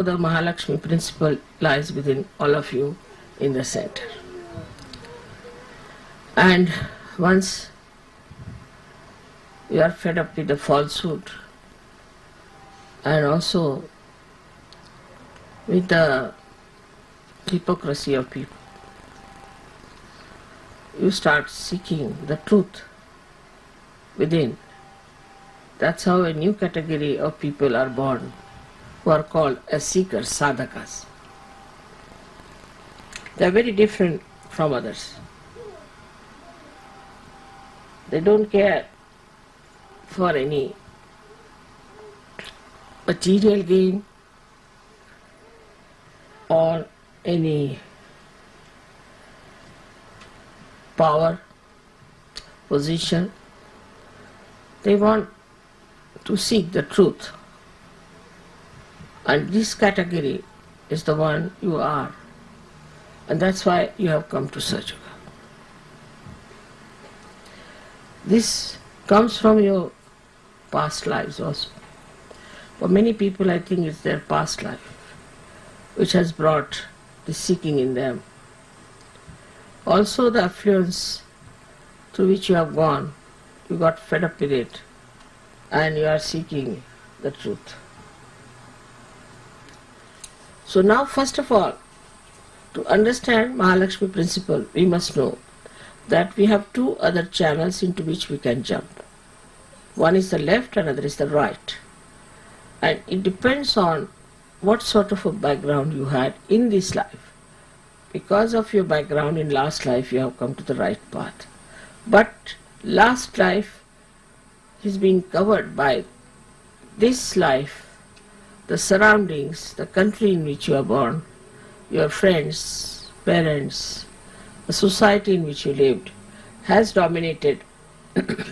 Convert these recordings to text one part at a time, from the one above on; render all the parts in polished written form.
The Mahalakshmi principle lies within all of you in the center. And once you are fed up with the falsehood and also with the hypocrisy of people, you start seeking the truth within. That's how a new category of people are born, who are called as seekers, sadhakas. They are very different from others. They don't care for any material gain or any power, position. They want to seek the truth. And this category is the one you are. And that's why you have come to Sahaja. This comes from your past lives also. For many people, I think it's their past life which has brought the seeking in them. Also the affluence through which you have gone, you got fed up with it and you are seeking the truth. So now, first of all, to understand Mahalakshmi principle, we must know that we have two other channels into which we can jump. One is the left, another is the right. And it depends on what sort of a background you had in this life. Because of your background in last life, you have come to the right path. But last life is being covered by this life, the surroundings, the country in which you are born, your friends, parents, the society in which you lived has dominated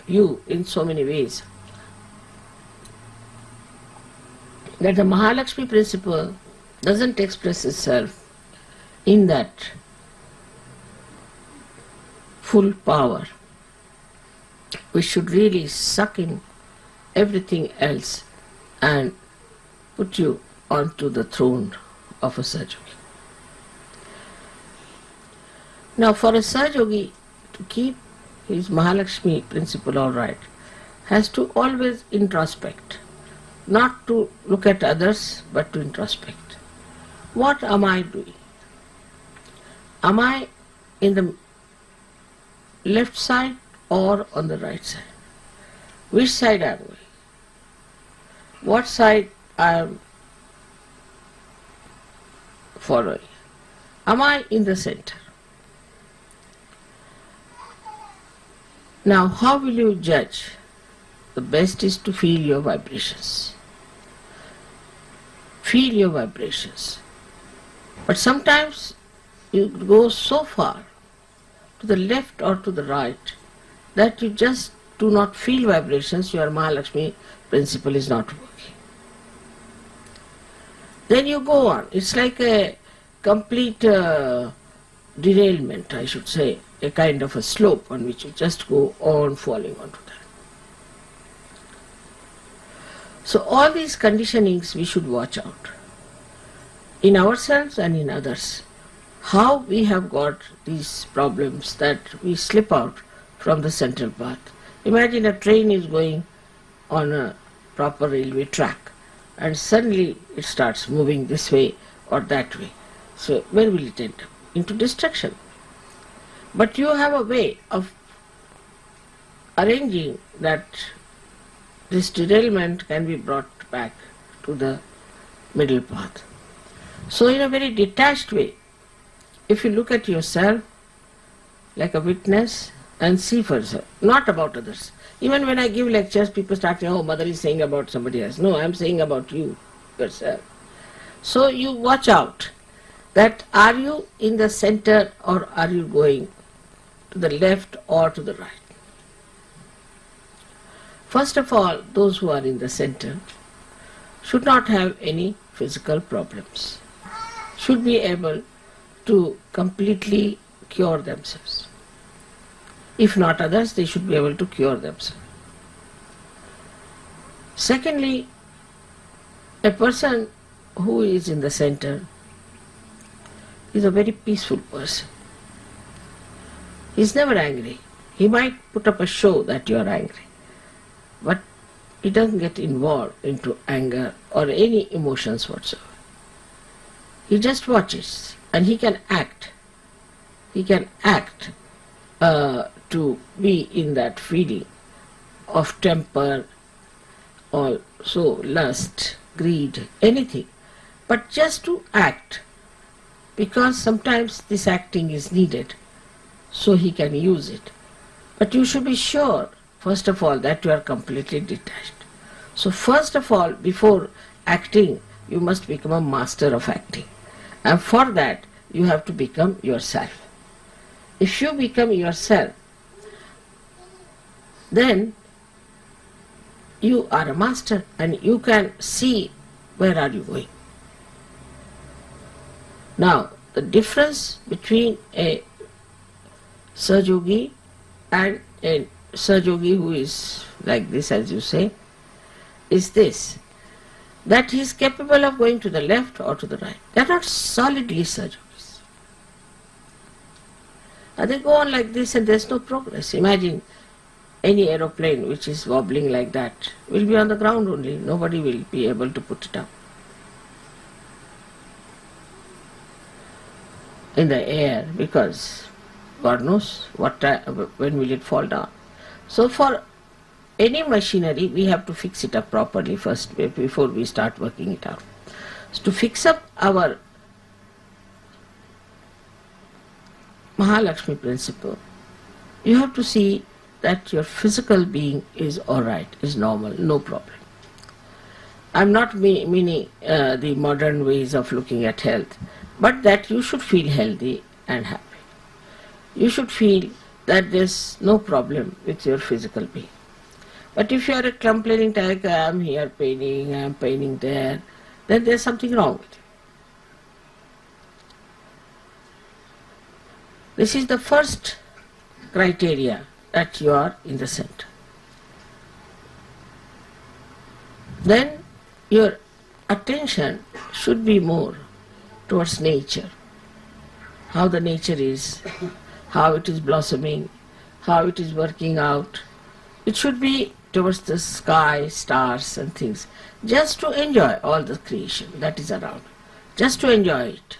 you in so many ways that the Mahalakshmi principle doesn't express itself in that full power, which should really suck in everything else and put you onto the throne of a Sahaja. Now, for a Sahaja to keep his Mahalakshmi principle all right, has to always introspect, not to look at others, but to introspect. What am I doing? Am I in the left side or on the right side? Which side am I? What side I am following? Am I in the center? Now, how will you judge? The best is to feel your vibrations. Feel your vibrations. But sometimes you go so far to the left or to the right that you just do not feel vibrations, your Mahalakshmi principle is not working. Then you go on. It's like a complete derailment, I should say, a kind of a slope on which you just go on falling onto that. So all these conditionings we should watch out in ourselves and in others. How we have got these problems that we slip out from the central path. Imagine a train is going on a proper railway track and suddenly it starts moving this way or that way. So where will it end up? Into destruction. But you have a way of arranging that this derailment can be brought back to the middle path. So in a very detached way, if you look at yourself like a witness and see for yourself, not about others. Even when I give lectures, people start saying, oh, mother is saying about somebody else. No, I am saying about you, yourself. So you watch out that are you in the center or are you going to the left or to the right. First of all, those who are in the center should not have any physical problems, should be able to completely cure themselves. If not others, they should be able to cure themselves. Secondly, a person who is in the center is a very peaceful person. He's never angry. He might put up a show that you are angry, but he doesn't get involved into anger or any emotions whatsoever. He just watches, and he can act. He can act to be in that feeling of temper, also lust, greed, anything, but just to act, because sometimes this acting is needed, so he can use it. But you should be sure, first of all, that you are completely detached. So first of all, before acting, you must become a master of acting. And for that, you have to become yourself. If you become yourself, then you are a master and you can see where are you going. Now, the difference between a Sahajogi and a Sahajogi who is like this, as you say, is this, that he is capable of going to the left or to the right. They are not solidly Sahajogis. And they go on like this and there is no progress. Imagine any aeroplane which is wobbling like that will be on the ground only. Nobody will be able to put it up in the air, because God knows when will it fall down. So for any machinery, we have to fix it up properly first before we start working it out. So to fix up our Mahalakshmi principle, you have to see that your physical being is alright, is normal, no problem. I'm not meaning the modern ways of looking at health, but that you should feel healthy and happy. You should feel that there's no problem with your physical being. But if you are a complaining type, I am here paining, I am paining there, then there's something wrong with you. This is the first criteria, that you are in the center. Then your attention should be more towards nature, how the nature is, how it is blossoming, how it is working out. It should be towards the sky, stars and things, just to enjoy all the creation that is around, just to enjoy it.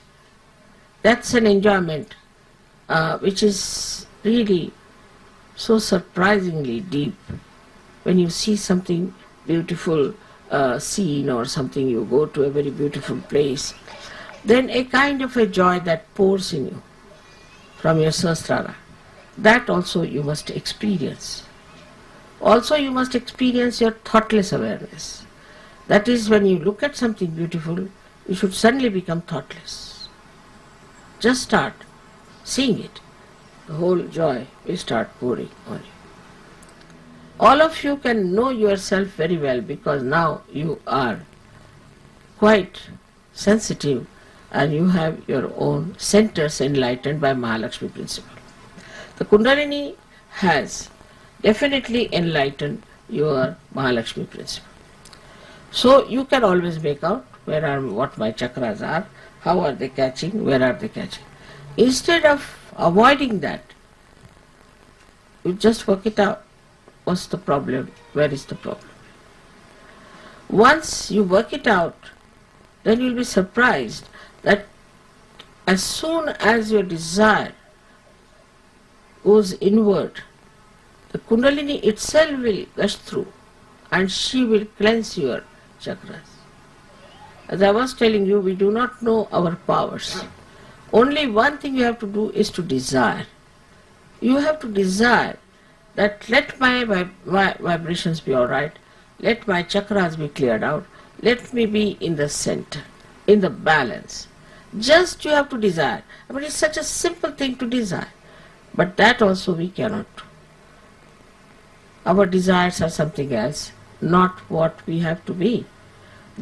That's an enjoyment which is really so surprisingly deep. When you see something beautiful scene or something, you go to a very beautiful place, then a kind of a joy that pours in you from your sahasrara, that also you must experience. Also you must experience your thoughtless awareness. That is, when you look at something beautiful, you should suddenly become thoughtless. Just start seeing it. The whole joy will start pouring on you. All of you can know yourself very well, because now you are quite sensitive and you have your own centers enlightened by Mahalakshmi principle. The Kundalini has definitely enlightened your Mahalakshmi principle. So you can always make out what my chakras are, how are they catching, where are they catching. Instead of avoiding that, you just work it out. What's the problem? Where is the problem? Once you work it out, then you'll be surprised that as soon as your desire goes inward, the Kundalini itself will gush through and she will cleanse your chakras. As I was telling you, we do not know our powers. Only one thing you have to do is to desire. You have to desire that let my vibrations be alright, let my chakras be cleared out, let me be in the center, in the balance. Just you have to desire. I mean, it's such a simple thing to desire, but that also we cannot do. Our desires are something else, not what we have to be.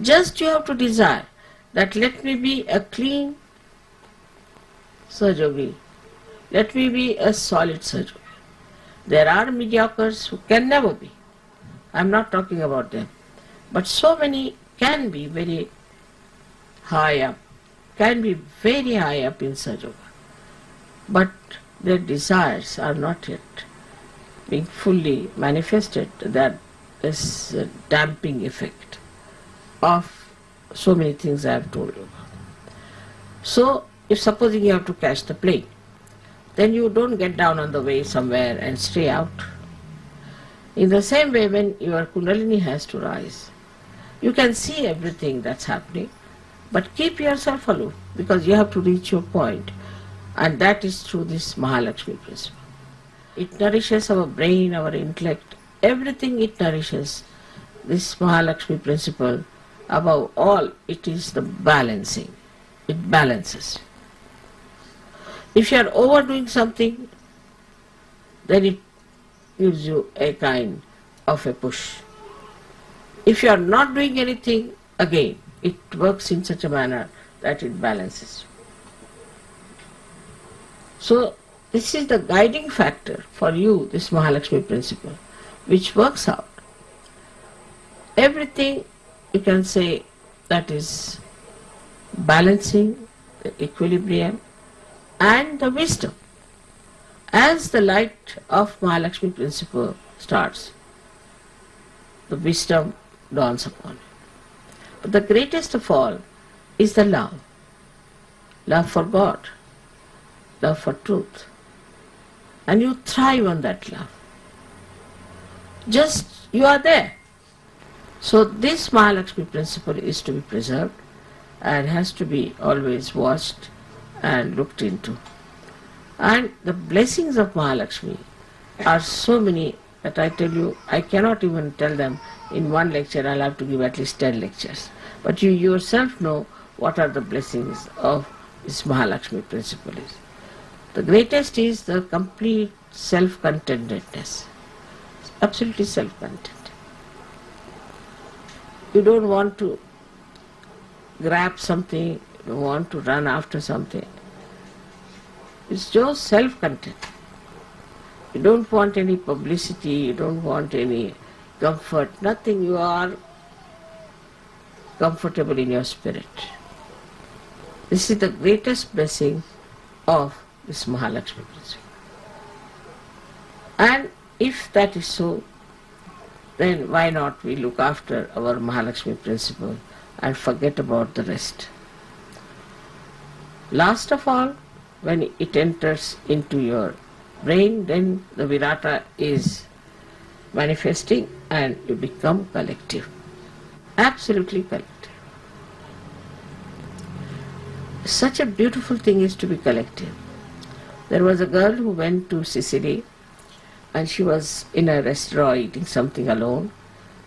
Just you have to desire that let me be a clean Sahajogi, let me be a solid Sahajogi. There are mediocres who can never be. I am not talking about them. But so many can be very high up, can be very high up in Sajoga, but their desires are not yet being fully manifested. That is a damping effect of so many things I have told you. So, if supposing you have to catch the plane, then you don't get down on the way somewhere and stay out. In the same way, when your Kundalini has to rise, you can see everything that's happening, but keep yourself aloof because you have to reach your point, and that is through this Mahalakshmi principle. It nourishes our brain, our intellect, everything it nourishes. This Mahalakshmi principle, above all, it is the balancing. It balances. If you are overdoing something, then it gives you a kind of a push. If you are not doing anything, again, it works in such a manner that it balances. So, this is the guiding factor for you, this Mahalakshmi principle, which works out. Everything you can say that is balancing, the equilibrium, and the wisdom. As the light of Mahalakshmi principle starts, the wisdom dawns upon you. But the greatest of all is the love. Love for God, love for truth. And you thrive on that love. Just you are there. So this Mahalakshmi principle is to be preserved and has to be always watched and looked into. And the blessings of Mahalakshmi are so many that I tell you, I cannot even tell them in one lecture. I'll have to give at least 10 lectures. But you yourself know what are the blessings of this Mahalakshmi principle is. The greatest is the complete self-contentedness. Absolutely self-content. You don't want to grab something, you don't want to run after something. It's just self-content. You don't want any publicity, you don't want any comfort, nothing. You are comfortable in your spirit. This is the greatest blessing of this Mahalakshmi principle. And if that is so, then why not we look after our Mahalakshmi principle and forget about the rest. Last of all, when it enters into your brain, then the Virata is manifesting and you become collective. Absolutely collective. Such a beautiful thing is to be collective. There was a girl who went to Sicily and she was in a restaurant eating something alone,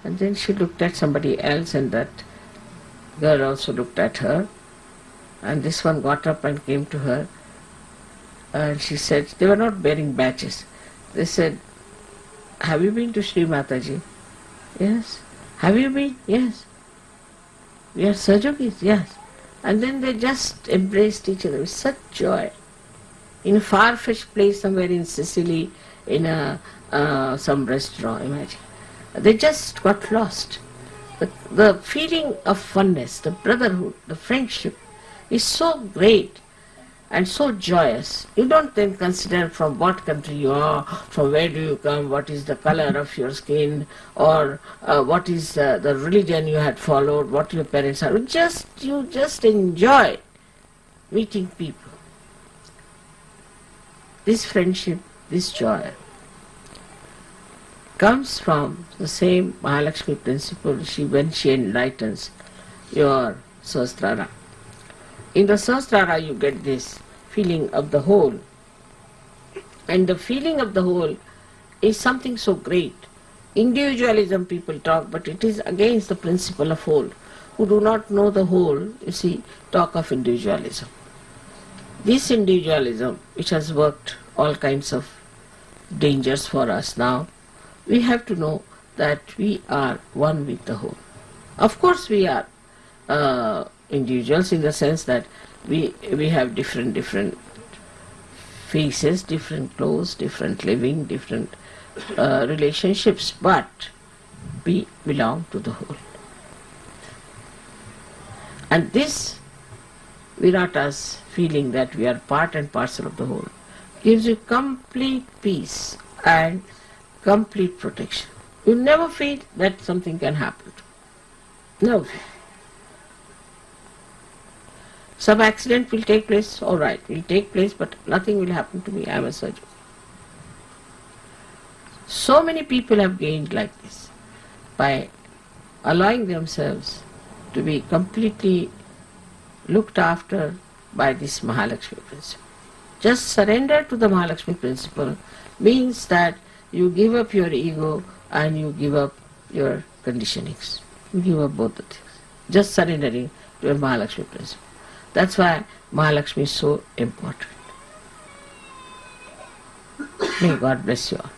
and then she looked at somebody else and that girl also looked at her, and this one got up and came to her and she said, they were not bearing badges. They said, have you been to Sri Mataji? Yes. Have you been? Yes. We are Sajogis? Yes. And then they just embraced each other with such joy. In a far-fetched place somewhere in Sicily, in some restaurant, imagine. They just got lost. The feeling of oneness, the brotherhood, the friendship is so great and so joyous. You don't then consider from what country you are, from where do you come, what is the color of your skin, or what is the religion you had followed, what your parents are. You just enjoy meeting people. This friendship, this joy comes from the same Mahalakshmi principle when she enlightens your Sahasrara. In the Sahasrara you get this feeling of the whole. And the feeling of the whole is something so great. Individualism people talk, but it is against the principle of whole. Who do not know the whole, you see, talk of individualism. This individualism, which has worked all kinds of dangers for us now, we have to know that we are one with the whole. Of course we are individuals in the sense that we have different faces, different clothes, different living, different relationships, but we belong to the whole. And this Virata's feeling that we are part and parcel of the whole, gives you complete peace and complete protection. You never feel that something can happen to you. Never feel. Some accident will take place, all right, will take place, but nothing will happen to me. I am a surgeon. So many people have gained like this by allowing themselves to be completely looked after by this Mahalakshmi principle. Just surrender to the Mahalakshmi principle means that you give up your ego and you give up your conditionings. You give up both the things. Just surrendering to your Mahalakshmi principle. That's why Mahalakshmi is so important. May God bless you all.